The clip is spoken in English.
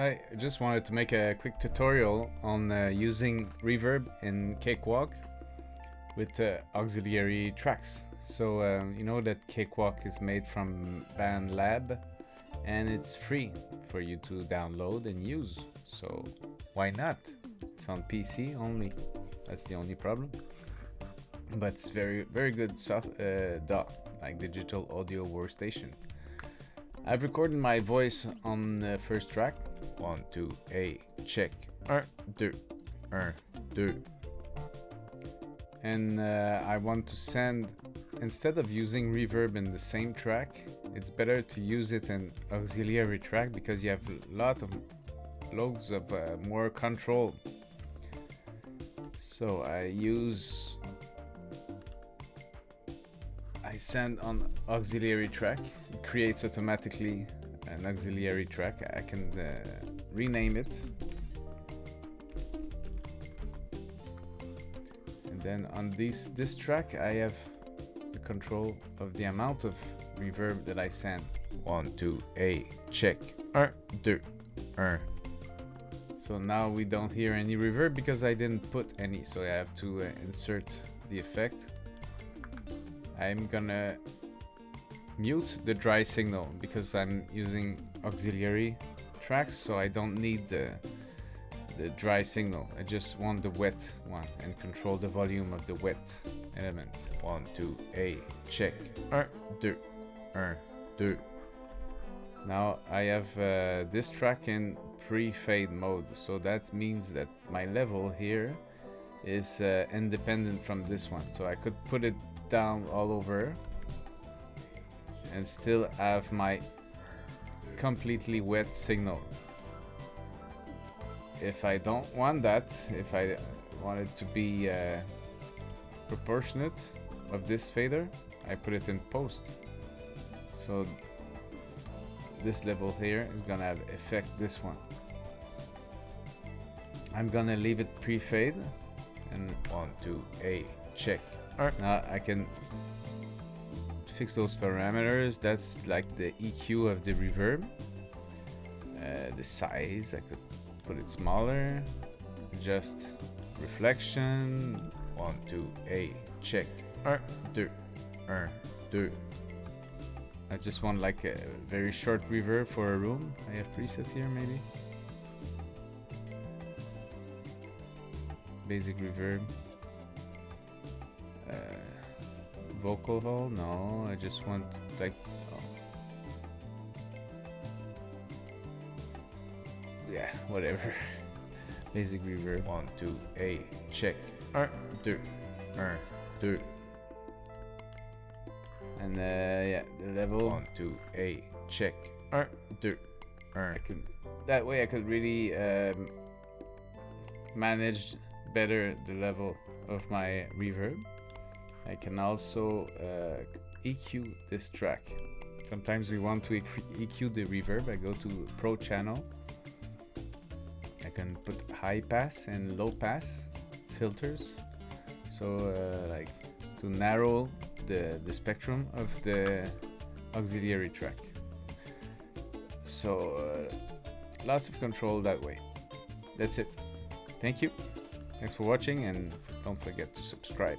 Hi, I just wanted to make a quick tutorial on using Reverb in Cakewalk with auxiliary tracks. So you know that Cakewalk is made from BandLab and it's free for you to download and use. So why not? It's on PC only. That's the only problem. But it's very good DAW, like digital audio workstation. I've recorded my voice on the first track. 1, 2, A, check. 1, 2, 1, 2. And I want to send, instead of using reverb in the same track, it's better to use it in auxiliary track because you have loads of more control. So I send on auxiliary track. It creates automatically an auxiliary track. I can rename it. And then on this track, I have the control of the amount of reverb that I send. 1, 2, A, check. 1, 2, 1. So now we don't hear any reverb because I didn't put any, so I have to insert the effect. I'm gonna mute the dry signal because I'm using auxiliary tracks, so I don't need the dry signal. I just want the wet one and control the volume of the wet element. 1, 2, A, check. 1, 2, 1, 2. Now I have this track in pre-fade mode, so that means that my level here is independent from this one. So I could put it down all over and still have my completely wet signal. If I don't want that, if I want it to be proportionate of this fader, I put it in post. So this level here is gonna have affect this one. I'm gonna leave it pre-fade and 1, 2, A, check. Now I can fix those parameters. That's like the EQ of the reverb. The size, I could put it smaller. Adjust reflection. 1, 2, A, check. 1, 2, 1, 2. I just want like a very short reverb for a room. I have preset here maybe. Basic reverb. Vocal hole? No, I just want like yeah, whatever. Basic reverb. 1, 2, A, check. 1, 2, 1, 2. And yeah, the level. 1, 2, A, check. 1, 2, 1. That way I could really manage better the level of my reverb. I can also EQ this track. Sometimes we want to EQ the reverb. I go to Pro Channel. I can put high pass and low pass filters. So like to narrow the spectrum of the auxiliary track. So lots of control that way. That's it. Thank you. Thanks for watching and don't forget to subscribe.